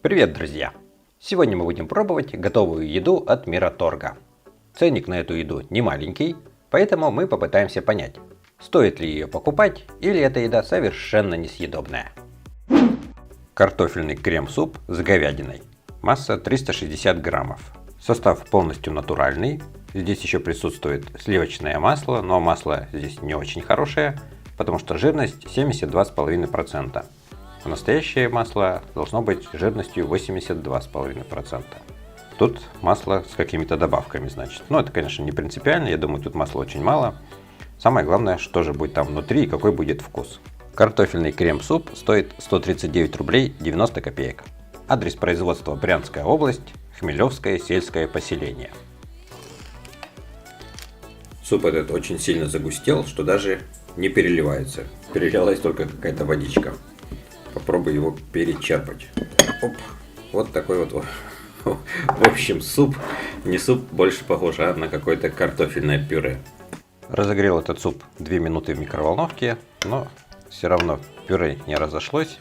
Привет, друзья! Сегодня мы будем пробовать готовую еду от Мираторга. Ценник на эту еду не маленький, поэтому мы попытаемся понять, стоит ли ее покупать или эта еда совершенно несъедобная. Картофельный крем-суп с говядиной. Масса 360 граммов. Состав полностью натуральный. Здесь еще присутствует сливочное масло, но масло здесь не очень хорошее, потому что жирность 72,5%. А настоящее масло должно быть жирностью 82,5%. Тут масло с какими-то добавками, значит. Но это, конечно, не принципиально, я думаю, тут масла очень мало. Самое главное, что же будет там внутри и какой будет вкус. Картофельный крем-суп стоит 139 рублей 90 копеек. Адрес производства: Брянская область, Хмелевское сельское поселение. Суп этот очень сильно загустел, что даже не переливается. Перелилась только какая-то водичка. Попробую его перечерпать. Оп. Вот такой вот. В общем, суп, не суп, больше похож на какое-то картофельное пюре. Разогрел этот суп 2 минуты в микроволновке, но все равно пюре не разошлось.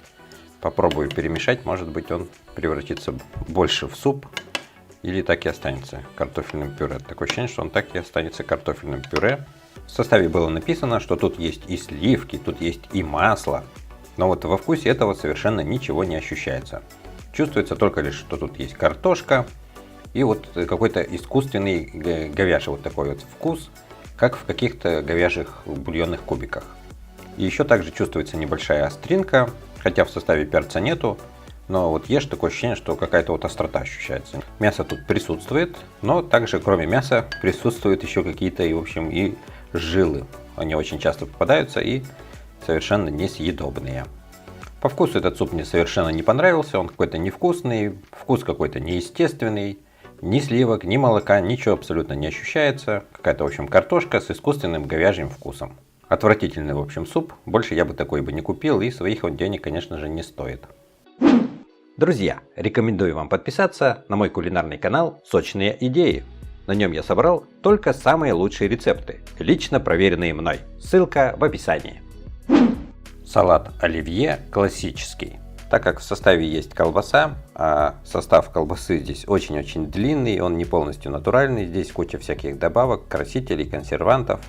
Попробую перемешать, может быть он превратится больше в суп или так и останется картофельным пюре. Такое ощущение, что он так и останется картофельным пюре. В составе было написано, что тут есть и сливки, тут есть и масло. Но вот во вкусе этого совершенно ничего не ощущается. Чувствуется только лишь, что тут есть картошка и вот какой-то искусственный говяжий вот такой вот вкус, как в каких-то говяжьих бульонных кубиках. И еще также чувствуется небольшая остринка, хотя в составе перца нету, но вот ешь, такое ощущение, что какая-то вот острота ощущается. Мясо тут присутствует, но также кроме мяса присутствуют еще какие-то и в общем и жилы. Они очень часто попадаются и совершенно несъедобные. По вкусу этот суп мне совершенно не понравился, он какой-то невкусный, вкус какой-то неестественный, ни сливок, ни молока, ничего абсолютно не ощущается. Какая-то, в общем, картошка с искусственным говяжьим вкусом. Отвратительный, в общем, суп, больше я бы такой бы не купил и своих он денег, конечно же, не стоит. Друзья, рекомендую вам подписаться на мой кулинарный канал «Сочные идеи». На нем я собрал только самые лучшие рецепты, лично проверенные мной. Ссылка в описании. Салат оливье классический. Так как в составе есть колбаса, а состав колбасы здесь очень-очень длинный, он не полностью натуральный, здесь куча всяких добавок, красителей, консервантов.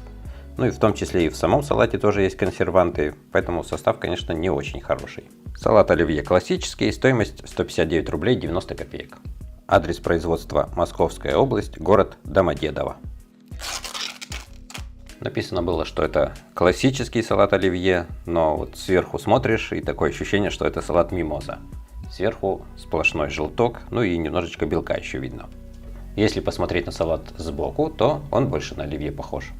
Ну и в том числе и в самом салате тоже есть консерванты, поэтому состав, конечно, не очень хороший. Салат оливье классический, стоимость 159 рублей 90 копеек. Адрес производства: Московская область, город Домодедово. Написано было, что это классический салат оливье, но вот сверху смотришь и такое ощущение, что это салат мимоза. Сверху сплошной желток, ну и немножечко белка еще видно. Если посмотреть на салат сбоку, то он больше на оливье похож.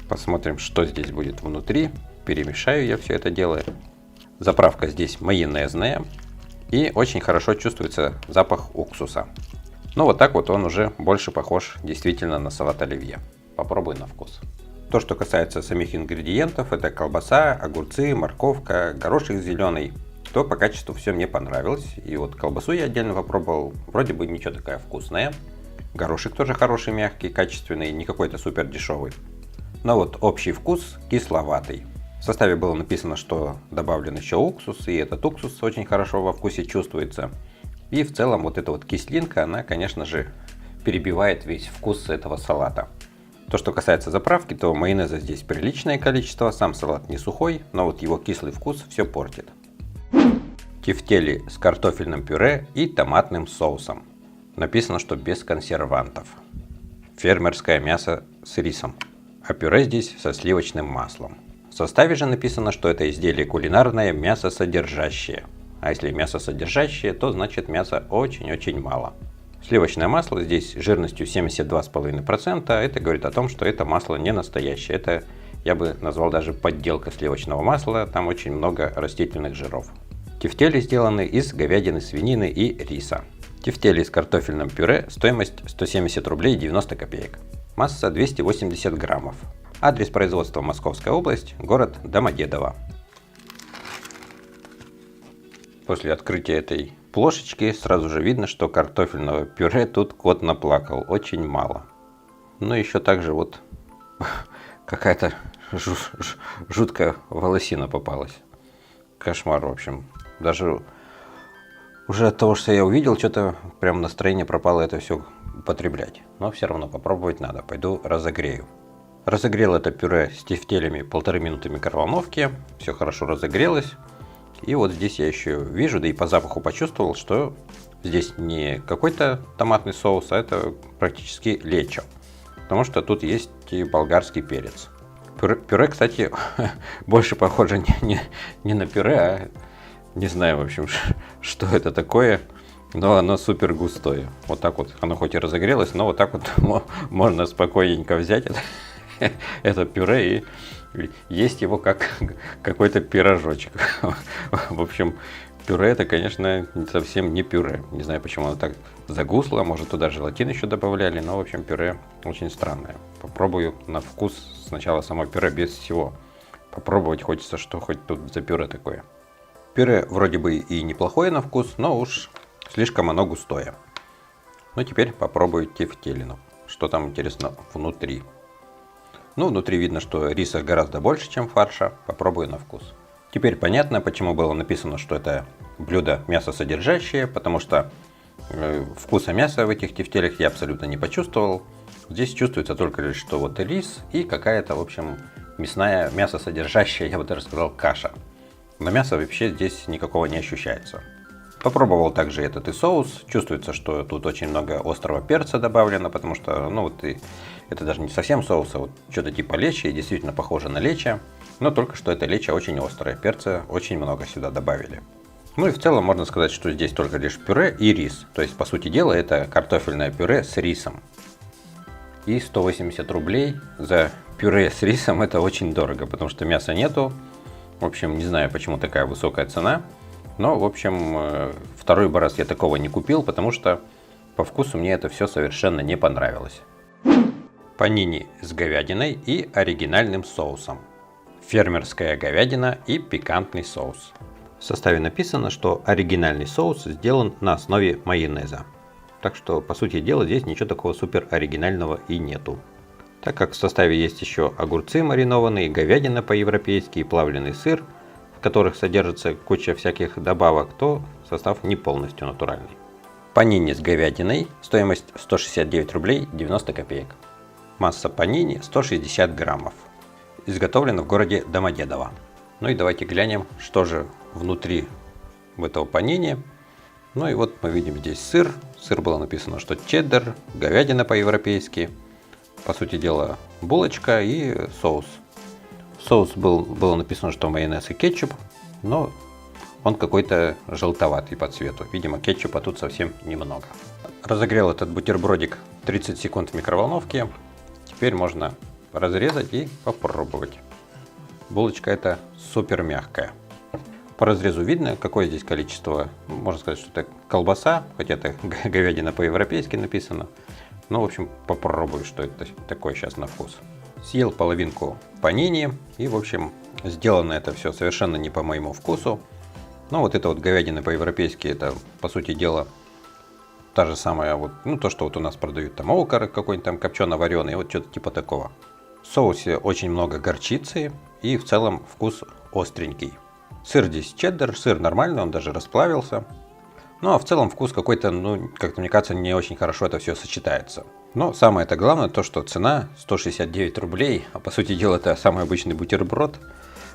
Посмотрим, что здесь будет внутри. Перемешаю я все это дело. Заправка здесь майонезная. И очень хорошо чувствуется запах уксуса. Но вот так вот он уже больше похож действительно на салат оливье. Попробуй на вкус. То, что касается самих ингредиентов, это колбаса, огурцы, морковка, горошек зеленый, то по качеству все мне понравилось. И вот колбасу я отдельно попробовал, вроде бы ничего, такая вкусная. Горошек тоже хороший, мягкий, качественный, не какой-то супер дешевый. Но вот общий вкус кисловатый. В составе было написано, что добавлен еще уксус, и этот уксус очень хорошо во вкусе чувствуется. И в целом вот эта вот кислинка, она, конечно же, перебивает весь вкус этого салата. То, что касается заправки, то майонеза здесь приличное количество, сам салат не сухой, но вот его кислый вкус все портит. Тефтели с картофельным пюре и томатным соусом. Написано, что без консервантов. Фермерское мясо с рисом, а пюре здесь со сливочным маслом. В составе же написано, что это изделие кулинарное мясосодержащее. А если мясосодержащее, то значит мяса очень-очень мало. Сливочное масло здесь жирностью 72,5%. Это говорит о том, что это масло не настоящее. Это я бы назвал даже подделка сливочного масла. Там очень много растительных жиров. Тефтели сделаны из говядины, свинины и риса. Тефтели с картофельным пюре, стоимость 170 рублей 90 копеек. Масса 280 граммов. Адрес производства: Московская область, город Домодедово. После открытия этой плошечки сразу же видно, что картофельного пюре тут кот наплакал. Очень мало. Но еще также вот какая-то жуткая волосина попалась. Кошмар, в общем. Даже Уже от того, что я увидел, что-то прям настроение пропало это все употреблять. Но все равно попробовать надо. Пойду разогрею. Разогрел это пюре с тефтелями 1,5 минуты в микроволновке. Все хорошо разогрелось. И вот здесь я еще вижу, да и по запаху почувствовал, что здесь не какой-то томатный соус, а это практически лечо. Потому что тут есть и болгарский перец. Пюре, кстати, больше похоже не на пюре, а не знаю, в общем, что это такое. Но оно супер густое. Вот так вот, оно хоть и разогрелось, но вот так вот можно спокойненько взять это пюре и есть его как какой-то пирожочек. В общем, пюре это, конечно, совсем не пюре. Не знаю, почему оно так загусло. Может, туда желатин еще добавляли. Но, в общем, пюре очень странное. Попробую на вкус сначала само пюре без всего. Попробовать хочется, что хоть тут за пюре такое. Пюре вроде бы и неплохое на вкус, но уж слишком оно густое. Ну, теперь попробую тефтелину. Что там, интересно, внутри. Ну, внутри видно, что риса гораздо больше, чем фарша. Попробую на вкус. Теперь понятно, почему было написано, что это блюдо мясосодержащее, потому что вкуса мяса в этих тефтелях я абсолютно не почувствовал. Здесь чувствуется только лишь, что вот рис и какая-то, в общем, мясная, мясосодержащая, я бы даже сказал, каша. Но мяса вообще здесь никакого не ощущается. Попробовал также этот и соус. Чувствуется, что тут очень много острого перца добавлено, потому что, ну вот, и это даже не совсем соус, а вот что-то типа лечо, и действительно похоже на лечо. Но только что это лечо очень острое, перца очень много сюда добавили. Ну и в целом можно сказать, что здесь только лишь пюре и рис. То есть, по сути дела, это картофельное пюре с рисом. И 180 рублей за пюре с рисом это очень дорого, потому что мяса нету. В общем, не знаю, почему такая высокая цена. Но, в общем, второй раз я такого не купил, потому что по вкусу мне это все совершенно не понравилось. Панини с говядиной и оригинальным соусом. Фермерская говядина и пикантный соус. В составе написано, что оригинальный соус сделан на основе майонеза. Так что, по сути дела, здесь ничего такого супер оригинального и нету. Так как в составе есть еще огурцы маринованные, говядина по-европейски и плавленый сыр, в которых содержится куча всяких добавок, то состав не полностью натуральный. Панини с говядиной, стоимость 169 рублей 90 копеек. Масса панини 160 граммов. Изготовлено в городе Домодедово. Ну и давайте глянем, что же внутри этого панини. Ну и вот мы видим здесь сыр. Сыр было написано, что чеддер, говядина по-европейски. По сути дела, булочка и соус. Соус было написано, что майонез и кетчуп, но он какой-то желтоватый по цвету. Видимо, кетчупа тут совсем немного. Разогрел этот бутербродик 30 секунд в микроволновке. Теперь можно разрезать и попробовать. Булочка эта супер мягкая. По разрезу видно, какое здесь количество. Можно сказать, что это колбаса, хотя это говядина по-европейски написано. Ну, в общем, попробую, что это такое сейчас на вкус. Съел половинку панини, и, в общем, сделано это все совершенно не по моему вкусу. Но вот это вот говядина по-европейски, это, по сути дела, та же самая, вот, ну, то, что вот у нас продают там окорок какой-нибудь там копчено-вареный, вот что-то типа такого. В соусе очень много горчицы, и в целом вкус остренький. Сыр здесь чеддер, сыр нормальный, он даже расплавился. Ну, а в целом вкус какой-то, ну, как-то, мне кажется, не очень хорошо это все сочетается. Но самое это главное, то, что цена 169 рублей, а по сути дела это самый обычный бутерброд.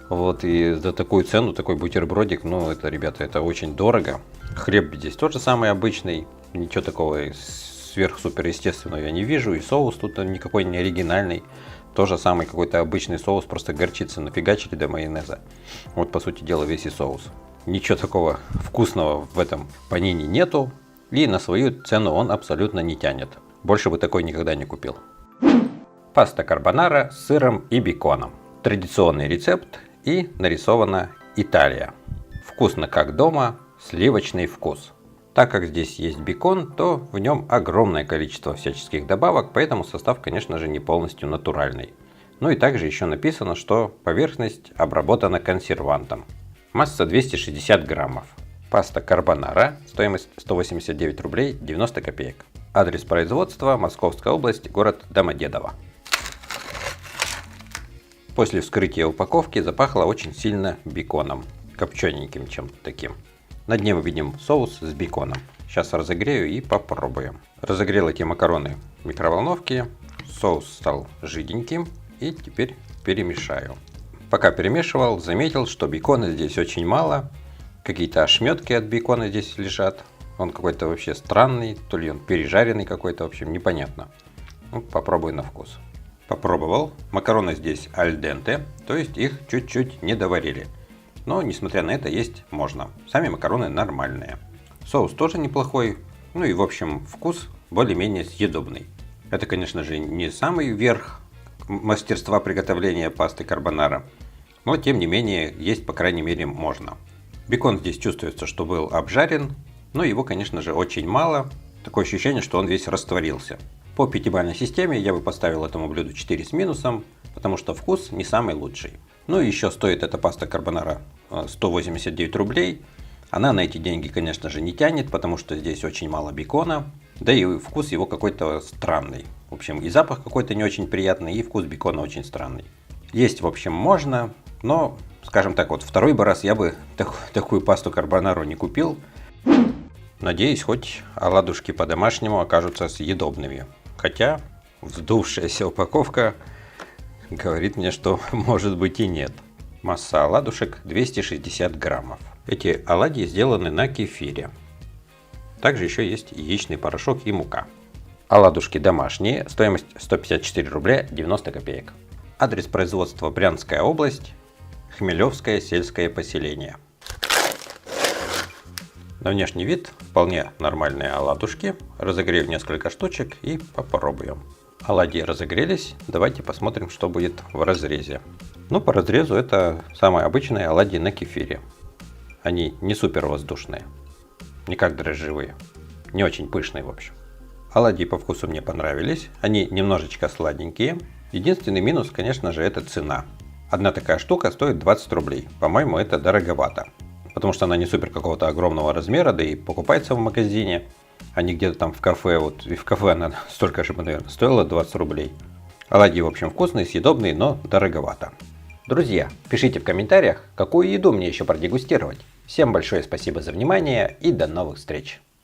Вот, и за такую цену, такой бутербродик, ну, это, ребята, это очень дорого. Хлеб здесь тоже самый обычный, ничего такого сверхсуперестественного я не вижу. И соус тут никакой не оригинальный. Тоже самый какой-то обычный соус, просто горчицы нафигачили до майонеза. Вот, по сути дела, весь и соус. Ничего такого вкусного в этом панини нету. И на свою цену он абсолютно не тянет. Больше бы такой никогда не купил. Паста карбонара с сыром и беконом. Традиционный рецепт и нарисована Италия. Вкусно как дома, сливочный вкус. Так как здесь есть бекон, то в нем огромное количество всяческих добавок, поэтому состав, конечно же, не полностью натуральный. Ну и также еще написано, что поверхность обработана консервантом. Масса 260 граммов. Паста карбонара, стоимость 189 рублей 90 копеек. Адрес производства: Московская область, город Домодедово. После вскрытия упаковки запахло очень сильно беконом, копчененьким чем-то таким. На дне мы видим соус с беконом. Сейчас разогрею и попробуем. Разогрел эти макароны в микроволновке. Соус стал жиденьким. И теперь перемешаю. Пока перемешивал, заметил, что бекона здесь очень мало. Какие-то ошметки от бекона здесь лежат. Он какой-то вообще странный. То ли он пережаренный какой-то, в общем, непонятно. Ну, попробую на вкус. Попробовал. Макароны здесь аль денте, то есть их чуть-чуть не доварили. Но, несмотря на это, есть можно. Сами макароны нормальные. Соус тоже неплохой. Ну и, в общем, вкус более-менее съедобный. Это, конечно же, не самый верх мастерства приготовления пасты карбонара. Но, тем не менее, есть, по крайней мере, можно. Бекон здесь чувствуется, что был обжарен. Но его, конечно же, очень мало. Такое ощущение, что он весь растворился. По пятибалльной системе я бы поставил этому блюду 4 с минусом, потому что вкус не самый лучший. Ну и еще стоит эта паста карбонара 189 рублей. Она на эти деньги, конечно же, не тянет, потому что здесь очень мало бекона. Да и вкус его какой-то странный. В общем, и запах какой-то не очень приятный, и вкус бекона очень странный. Есть, в общем, можно, но, скажем так, вот второй бы раз я бы такую пасту карбонару не купил. Надеюсь, хоть оладушки по-домашнему окажутся съедобными. Хотя вздувшаяся упаковка говорит мне, что может быть и нет. Масса оладушек 260 граммов. Эти оладьи сделаны на кефире. Также еще есть яичный порошок и мука. Оладушки домашние. Стоимость 154 рубля 90 копеек. Адрес производства Брянская область. Хмелевское сельское поселение. На внешний вид вполне нормальные оладушки. Разогрею несколько штучек и попробуем. Оладьи разогрелись. Давайте посмотрим, что будет в разрезе. Ну, по разрезу это самые обычные оладьи на кефире. Они не супер воздушные. Не как дрожжевые. Не очень пышные, в общем. Оладьи по вкусу мне понравились. Они немножечко сладенькие. Единственный минус, конечно же, это цена. Одна такая штука стоит 20 рублей. По-моему, это дороговато. Потому что она не супер какого-то огромного размера, да и покупается в магазине, а не где-то там в кафе. Вот и в кафе она столько же, наверное, стоила 20 рублей. Оладьи, в общем, вкусные, съедобные, но дороговато. Друзья, пишите в комментариях, какую еду мне еще продегустировать. Всем большое спасибо за внимание и до новых встреч!